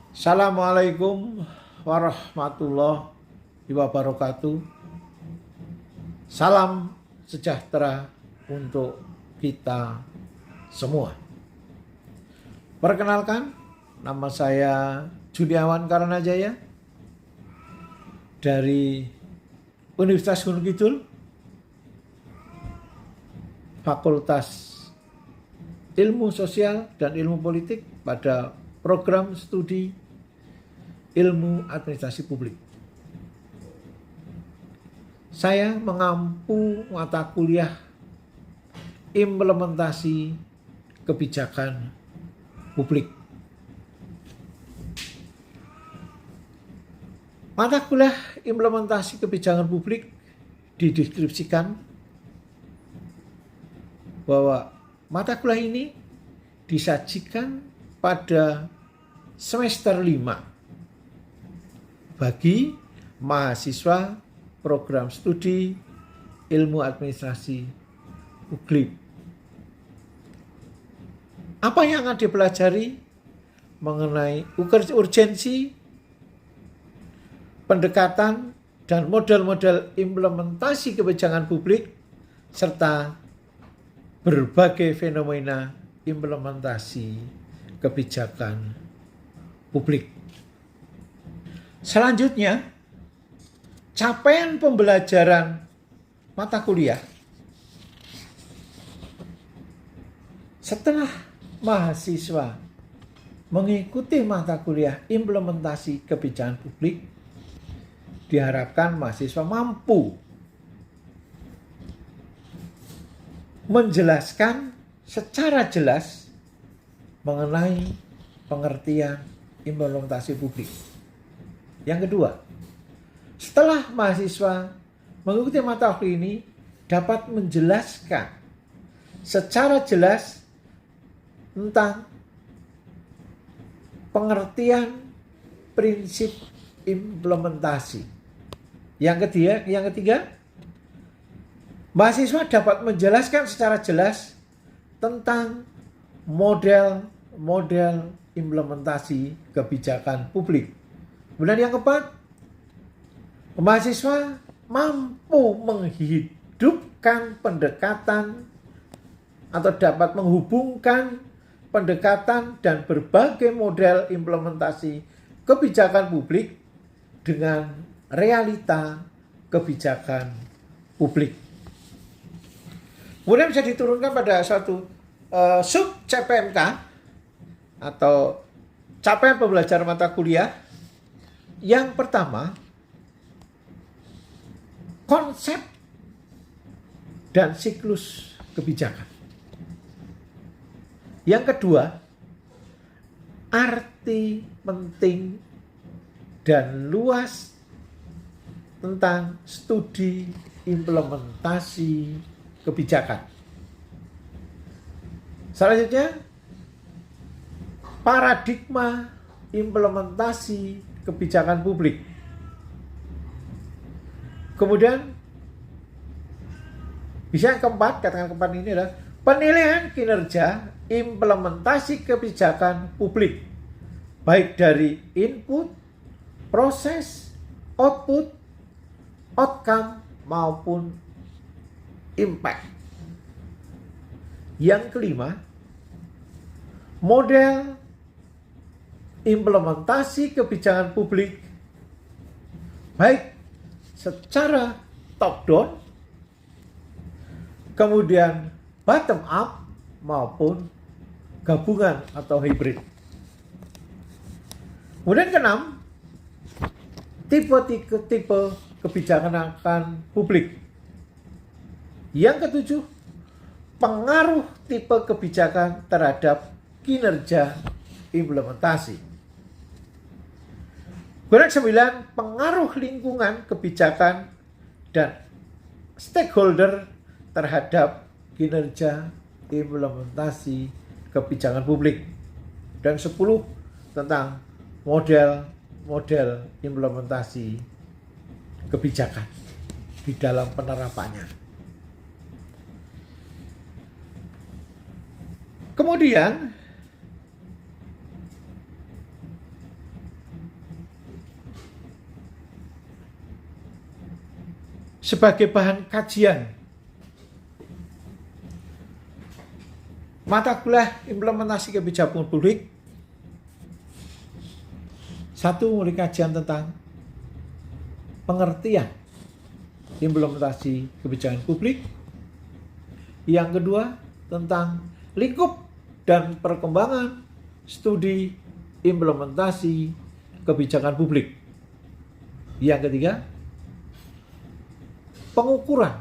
Assalamualaikum warahmatullahi wabarakatuh. Salam sejahtera untuk kita semua. Perkenalkan, nama saya Juniawan Karanajaya dari Universitas Gunung Kidul, Fakultas Ilmu Sosial dan Ilmu Politik pada program studi Ilmu Administrasi Publik. Saya mengampu mata kuliah Implementasi Kebijakan Publik. Mata kuliah Implementasi Kebijakan Publik dideskripsikan bahwa mata kuliah ini disajikan pada semester 5 bagi mahasiswa program studi Ilmu Administrasi Publik. Apa yang akan dipelajari mengenai urgensi, pendekatan, dan model-model implementasi kebijakan publik, serta berbagai fenomena implementasi kebijakan publik. Selanjutnya, capaian pembelajaran mata kuliah setelah mahasiswa mengikuti mata kuliah implementasi kebijakan publik, diharapkan mahasiswa mampu menjelaskan secara jelas mengenai pengertian implementasi publik. Yang kedua, setelah mahasiswa mengikuti mata kuliah ini dapat menjelaskan secara jelas tentang pengertian prinsip implementasi. Yang ketiga, mahasiswa dapat menjelaskan secara jelas tentang model implementasi kebijakan publik. Kemudian yang keempat, mahasiswa mampu menghidupkan pendekatan atau dapat menghubungkan pendekatan dan berbagai model implementasi kebijakan publik dengan realita kebijakan publik. Kemudian bisa diturunkan pada suatu sub CPMK atau capaian pembelajaran mata kuliah. Yang pertama, konsep dan siklus kebijakan. Yang kedua, arti penting dan luas tentang studi implementasi kebijakan. Selanjutnya, paradigma implementasi kebijakan publik. Kemudian, bisa yang keempat, katakan keempat ini adalah penilaian kinerja implementasi kebijakan publik, baik dari input, proses, output, outcome, maupun impact. Yang kelima, model implementasi kebijakan publik baik secara top down, kemudian bottom up, maupun gabungan atau hybrid. Kemudian keenam, tipe kebijakan publik. Yang ketujuh, pengaruh tipe kebijakan terhadap kinerja implementasi. Kemudian 9, pengaruh lingkungan kebijakan dan stakeholder terhadap kinerja implementasi kebijakan publik. Dan 10, tentang model implementasi kebijakan di dalam penerapannya. Kemudian sebagai bahan kajian. Mata kuliah implementasi kebijakan publik. Satu, mulai kajian tentang pengertian implementasi kebijakan publik. Yang kedua, tentang lingkup dan perkembangan studi implementasi kebijakan publik. Yang ketiga, pengukuran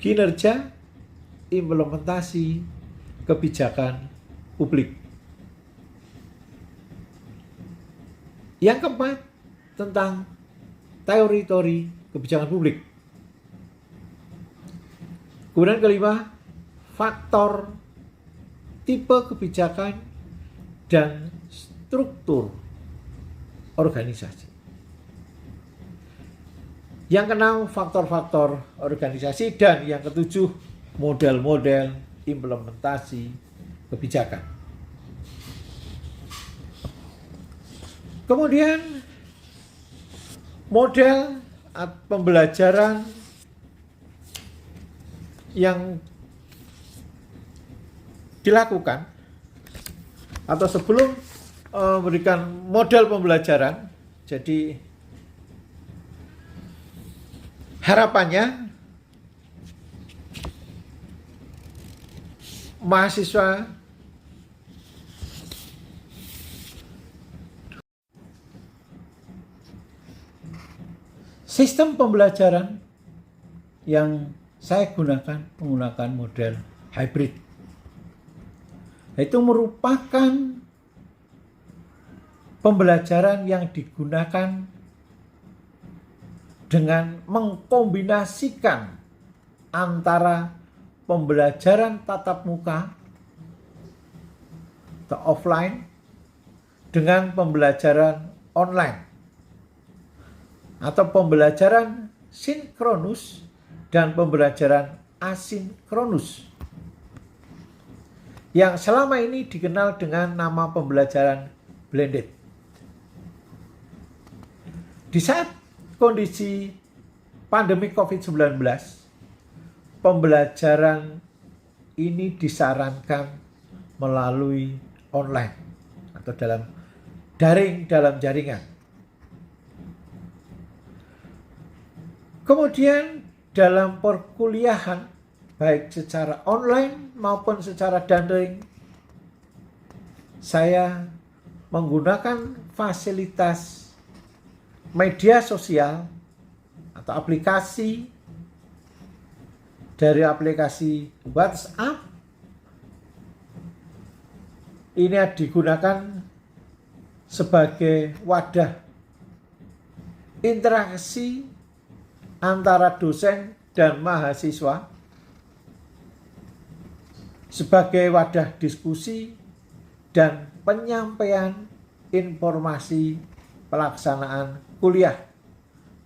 kinerja implementasi kebijakan publik. Yang keempat, tentang teori-teori kebijakan publik. Kemudian kelima, faktor tipe kebijakan dan struktur organisasi. Yang keenam, faktor-faktor organisasi. Dan yang ketujuh, model-model implementasi kebijakan. Kemudian model pembelajaran yang dilakukan atau sebelum memberikan model pembelajaran, jadi harapannya mahasiswa sistem pembelajaran yang saya menggunakan model hybrid. Itu merupakan pembelajaran yang digunakan dengan mengkombinasikan antara pembelajaran tatap muka atau offline dengan pembelajaran online atau pembelajaran sinkronus dan pembelajaran asinkronus yang selama ini dikenal dengan nama pembelajaran blended. Di saat kondisi pandemi COVID-19, pembelajaran ini disarankan melalui online atau dalam daring, dalam jaringan. Kemudian dalam perkuliahan, baik secara online maupun secara daring, saya menggunakan fasilitas media sosial atau aplikasi, dari aplikasi WhatsApp. Ini digunakan sebagai wadah interaksi antara dosen dan mahasiswa, sebagai wadah diskusi dan penyampaian informasi pelaksanaan kuliah.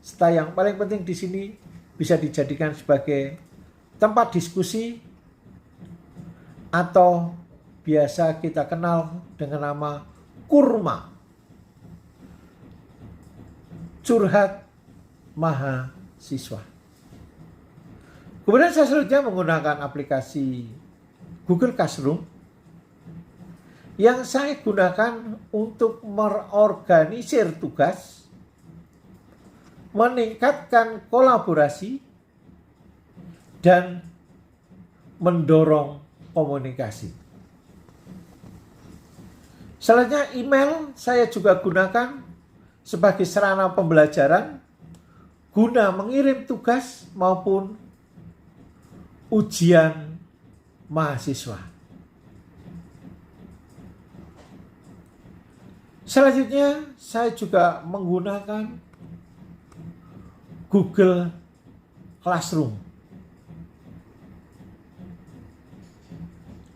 Serta yang paling penting di sini bisa dijadikan sebagai tempat diskusi atau biasa kita kenal dengan nama kurma, curhat mahasiswa. Kemudian saya selanjutnya menggunakan aplikasi Google Classroom yang saya gunakan untuk mengorganisir tugas, meningkatkan kolaborasi, dan mendorong komunikasi. Selanjutnya email saya juga gunakan sebagai sarana pembelajaran guna mengirim tugas maupun ujian mahasiswa. Selanjutnya saya juga menggunakan Google Classroom.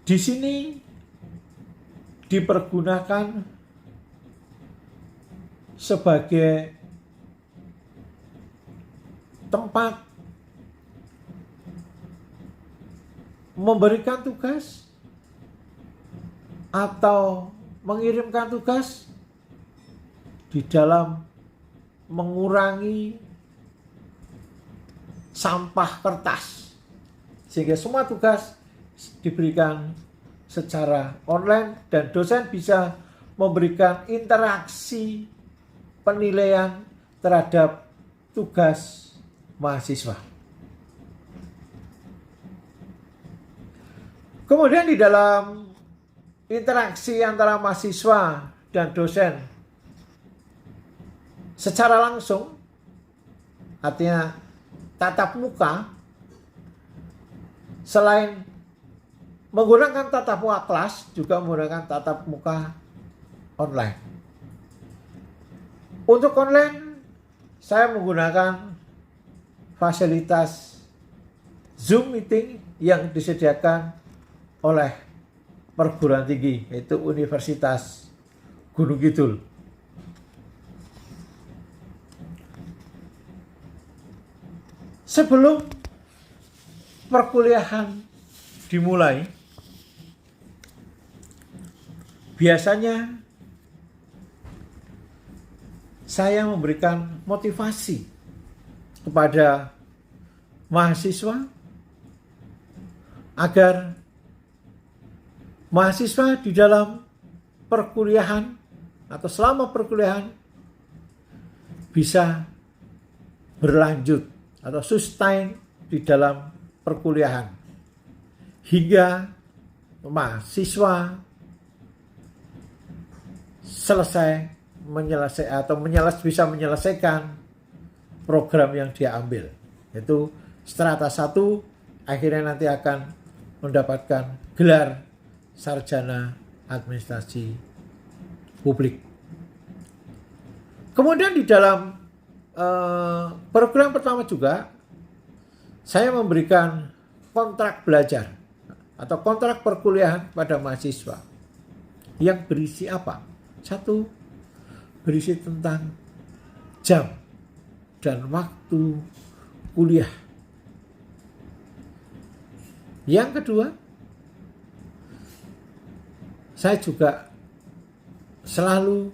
Di sini dipergunakan sebagai tempat memberikan tugas atau mengirimkan tugas di dalam mengurangi sampah kertas, sehingga semua tugas diberikan secara online dan dosen bisa memberikan interaksi penilaian terhadap tugas mahasiswa. Kemudian di dalam interaksi antara mahasiswa dan dosen secara langsung, artinya tatap muka, selain menggunakan tatap muka kelas, juga menggunakan tatap muka online. Untuk online, saya menggunakan fasilitas Zoom meeting yang disediakan oleh perguruan tinggi, yaitu Universitas Gunung Kidul. Sebelum perkuliahan dimulai, biasanya saya memberikan motivasi kepada mahasiswa agar mahasiswa di dalam perkuliahan atau selama perkuliahan bisa berlanjut atau sustain di dalam perkuliahan hingga mahasiswa bisa menyelesaikan program yang dia ambil, yaitu strata 1, akhirnya nanti akan mendapatkan gelar sarjana administrasi publik. Kemudian di dalam program pertama juga saya memberikan kontrak belajar atau kontrak perkuliahan pada mahasiswa yang berisi apa? 1, berisi tentang jam dan waktu kuliah. Yang kedua, saya juga selalu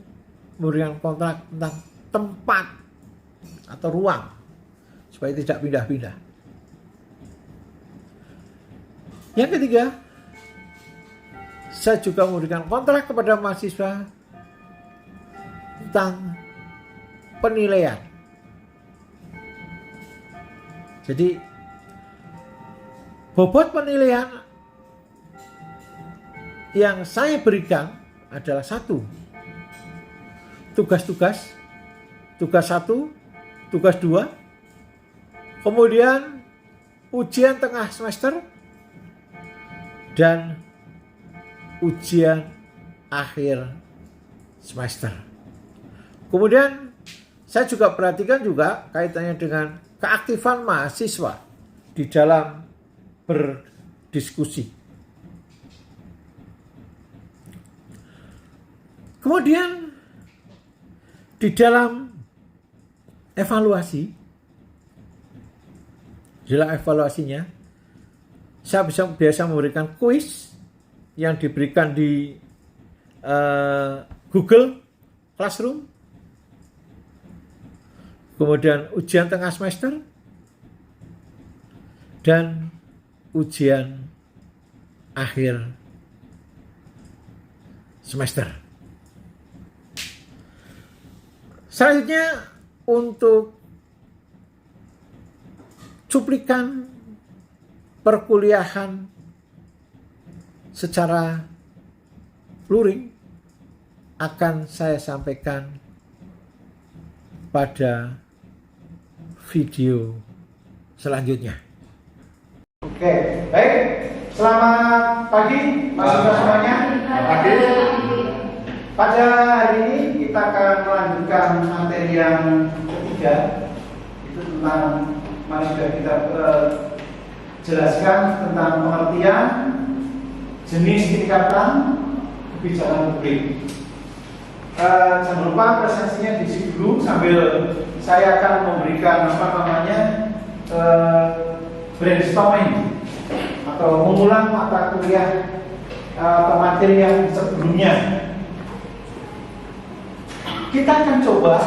memberikan kontrak tentang tempat atau ruang supaya tidak pindah-pindah. Yang ketiga, saya juga memberikan kontrak kepada mahasiswa tentang penilaian. Jadi bobot penilaian yang saya berikan adalah 1, tugas-tugas, tugas 1, tugas 2, kemudian ujian tengah semester, dan ujian akhir semester. Kemudian saya juga perhatikan juga kaitannya dengan keaktifan mahasiswa di dalam berdiskusi. Kemudian di dalam evaluasi, saya biasa memberikan kuis yang diberikan di Google Classroom, kemudian ujian tengah semester, dan ujian akhir semester. Selanjutnya untuk cuplikan perkuliahan secara luring akan saya sampaikan pada video selanjutnya. Oke, baik. Selamat pagi mahasiswa semuanya. Selamat pagi. Pada hari ini kita akan melanjutkan materi yang ketiga, itu tentang mari sudah kita jelaskan tentang pengertian, jenis tingkatan kebijakan publik. Jangan lupa presentasinya diisi dulu sambil saya akan memberikan brainstorming atau mengulang mata kuliah atau materi yang sebelumnya. Kita akan coba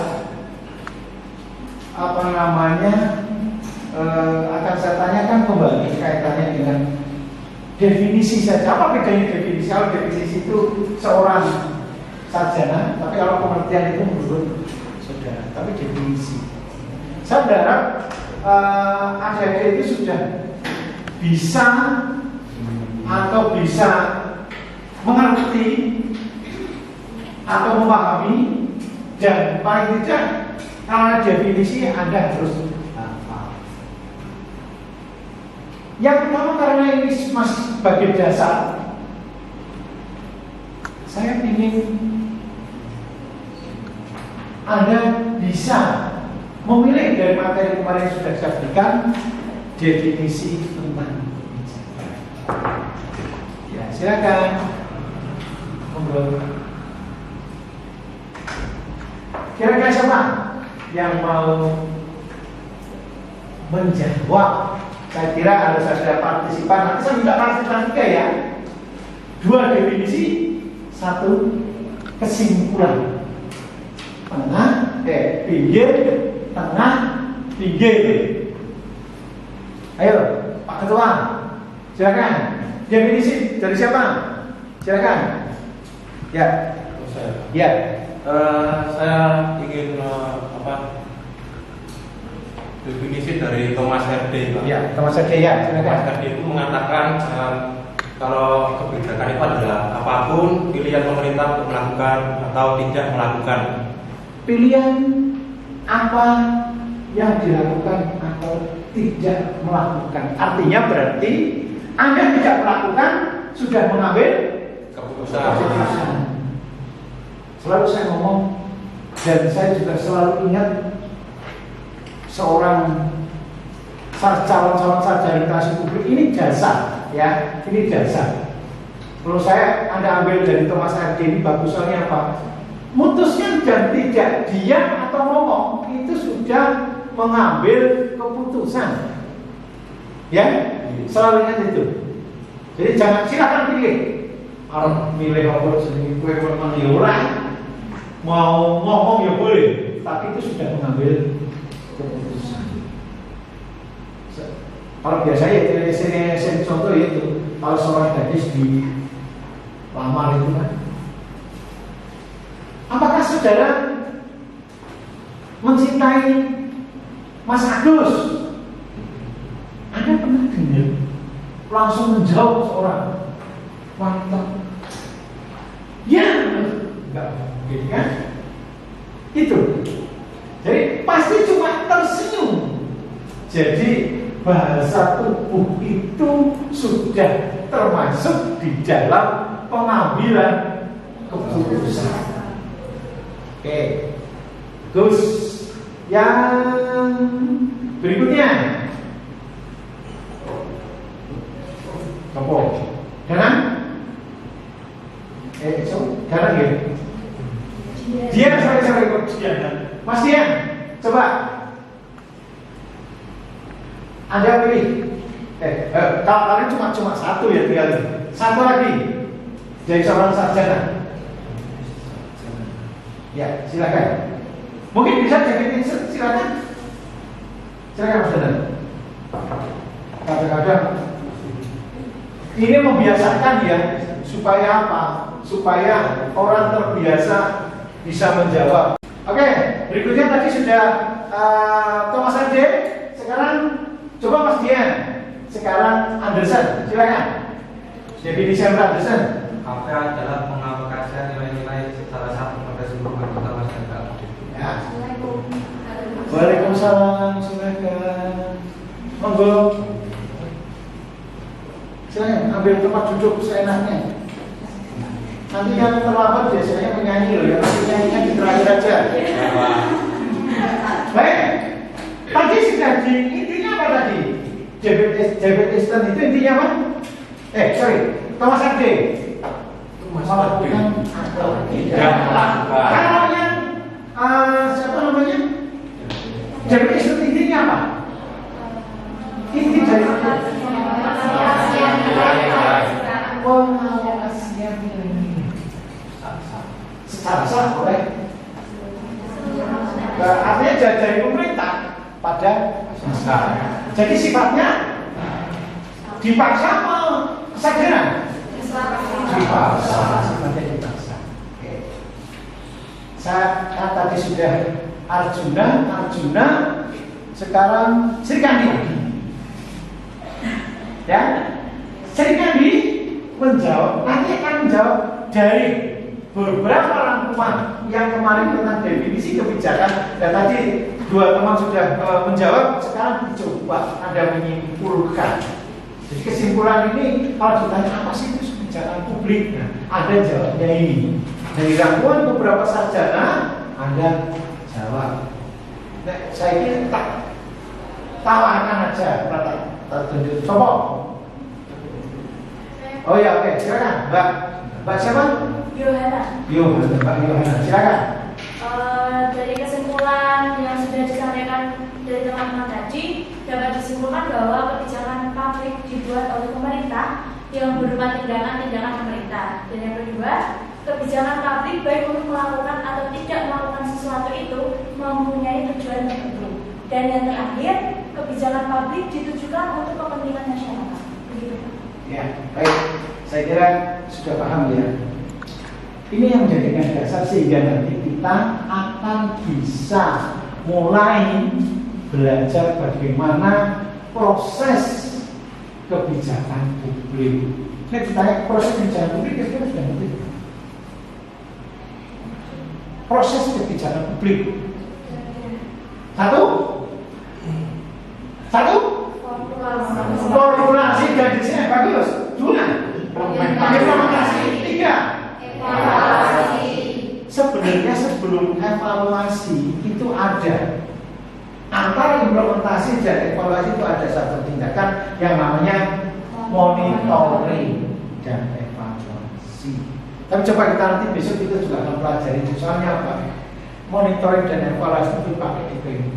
definisi saja. Apa bedanya definisi? Kalau definisi itu seorang sarjana, tapi kalau pengertian itu menurut saudara. Tapi definisi. Saya berharap adik-adik itu sudah bisa atau bisa mengerti atau memahami, dan paling tidak karena definisi Anda harus hafal. Yang pertama, karena ini masih sebagai dasar, saya ingin Anda bisa memilih dari materi kemarin yang sudah saya berikan definisi tentang bicara. Ya, silakan ngobrol. Kira-kira siapa yang mau menjawab? Saya kira harus ada partisipan. Nanti saya minta partisipan 3 ya. 2 definisi, 1 kesimpulan. Tengah, pinggir, tengah, pinggir. Ayo, Pak Ketua, silakan. Definisi dari siapa? Silakan. Ya. Ya. Saya ingin definisi dari Thomas Hardy, Pak. Ya, Thomas Hardy ya. Thomas Hardy itu mengatakan kalau kebijakan itu adalah apapun pilihan pemerintah untuk melakukan atau tidak melakukan. Pilihan apa yang dilakukan atau tidak melakukan. Artinya berarti Anda tidak melakukan, sudah mengambil keputusan. Selalu saya ngomong, dan saya juga selalu ingat seorang calon sarjana administrasi publik ini jasa, ya, ini jasa. Kalau Anda ambil dari Thomas Hardy ini bagusnya apa? Mutuskan dan tidak diam atau ngomong, itu sudah mengambil keputusan. Ya, selalu ingat itu. Jadi jangan, silakan pilih. Kalau milih apa sendiri, kue memang orang. Mau ngomong ya boleh, tapi itu sudah mengambil keputusan. Kalau biasanya saya contoh itu, kalau seorang gadis di lamar itu kan, apakah saudara mencintai Mas Agus? Anda pernah dengar langsung menjawab seorang wanita, ya, enggak. Gitu kan? Itu. Jadi pasti cuma tersenyum. Jadi bahasa tubuh itu sudah termasuk di dalam pengambilan keputusan. Oke. Terus yang berikutnya. Apa? Kanan? Kanan ya? Dia saya ikut Dian. Mas Dian, coba Anda pilih. Kalian cuma satu ya, tinggal satu lagi. Jadi seorang sarjana. Ya, silakan. Mungkin bisa jadi silakan. Silakan Mas Dian. Kadang-kadang ini membiasakan ya, supaya apa? Supaya orang terbiasa bisa menjawab. Oke, berikutnya tadi sudah Thomas Hardy. Sekarang coba Mas Dian. Sekarang Anderson, silakan. Definisi Anderson. KPI adalah pengaplikasian nilai-nilai secara satu pada seluruh anggota masyarakat. Ya. Waalaikumsalam, silakan. Monggo. Silakan ambil tempat duduk seenaknya. Nanti yang terlambat biasanya menyanyi loh, ya nanti nyanyinya di terakhir aja. Baik, tadi sudah di intinya apa tadi? David Easton itu intinya apa? Sorry, Thomas Hardy. Melakukan atau tidak melakukan. Kalau yang siapa namanya? David Easton intinya apa? Inti dari pengawasian secara sah oleh artinya dari pemerintah pada masyarakat. Jadi sifatnya dipaksa Segera dipaksa, sifatnya dipaksa. Oke. Saya tadi sudah Arjuna, sekarang Sri Kandi. Ya, Sri Kandi menjawab, nanti akan menjawab dari beberapa rangkuman yang kemarin tentang definisi kebijakan. Dan tadi dua teman sudah menjawab, sekarang coba Anda menyimpulkan. Jadi kesimpulan ini kalau ditanya apa sih itu kebijakan publik, nah, Anda jawabnya ini. Dari rangkuman beberapa sarjana, Anda jawab. Nah, saya kira tak tawarkan aja, tunjuk. Coba. Oh ya, oke, silakan, Mbak siapa? Yohana. Mbak Yohana, silakan. Dari kesimpulan yang sudah disampaikan dari teman-teman tadi, dapat disimpulkan bahwa kebijakan publik dibuat oleh pemerintah yang berupa tindakan-tindakan pemerintah. Dan yang kedua, kebijakan publik baik untuk melakukan atau tidak melakukan sesuatu itu mempunyai tujuan tertentu. Dan yang terakhir, kebijakan publik ditujukan untuk kepentingan masyarakat. Begitu. Ya, baik. Saya kira sudah paham ya. Ini yang menjadikan dasar sehingga nanti kita akan bisa mulai belajar bagaimana proses kebijakan publik. Ini ditanya proses kebijakan publik, kira-kira sudah ngerti? Proses kebijakan publik. Satu, formulasi dan desain bagus. Dua, implementasi. Tiga, evaluasi. Sebenarnya sebelum evaluasi itu ada antara implementasi dan evaluasi itu ada satu tindakan yang namanya monitoring dan evaluasi. Tapi coba kita nanti besok kita juga akan pelajari soalnya apa? Monitoring dan evaluasi itu pakai DPM.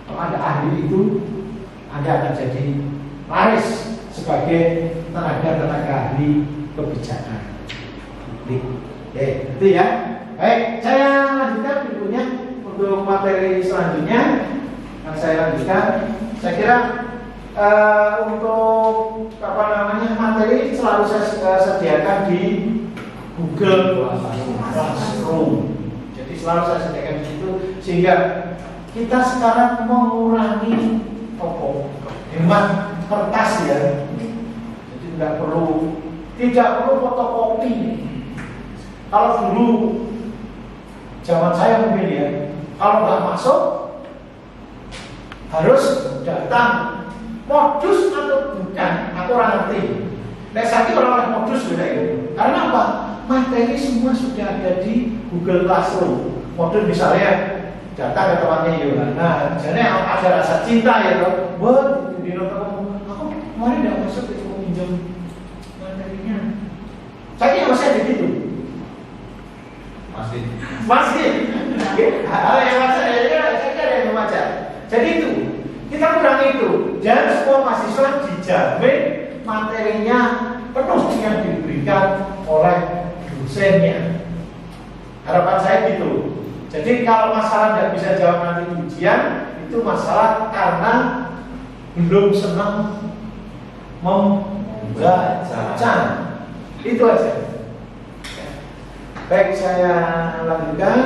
Kalau ada ahli itu, Anda akan jadi laris sebagai tenaga ahli kebijakan publik. Oke, itu ya. Baik, saya lanjutkan berikutnya untuk materi selanjutnya. Yang saya lanjutkan, saya kira untuk materi selalu saya sediakan di Google Classroom. Jadi selalu saya sediakan di situ sehingga kita sekarang mengurangi hemat kertas ya. Jadi tidak perlu fotokopi. Kalau dulu zaman saya mungkin ya, kalau nggak masuk harus datang modus atau bukan, aku orang ngerti. Nah, saya orang modus beda itu. Karena apa? Materi semua sudah ada di Google Classroom. Modus misalnya datang ke tempatnya Yohana, misalnya ada rasa cinta ya toh, buat di nonton aku kemarin nggak masuk itu pinjam materinya. Saya masih ada gitu. Masih. Hal yang wajar ya, saya yang wajar. Jadi itu kita kurang itu. Dan semua mahasiswa dijamin materinya penuh yang diberikan oleh dosennya. Harapan saya gitu. Jadi kalau masalah tidak bisa jawab nanti ujian, itu masalah karena belum senang membaca. Itu aja. Baik, saya lanjutkan.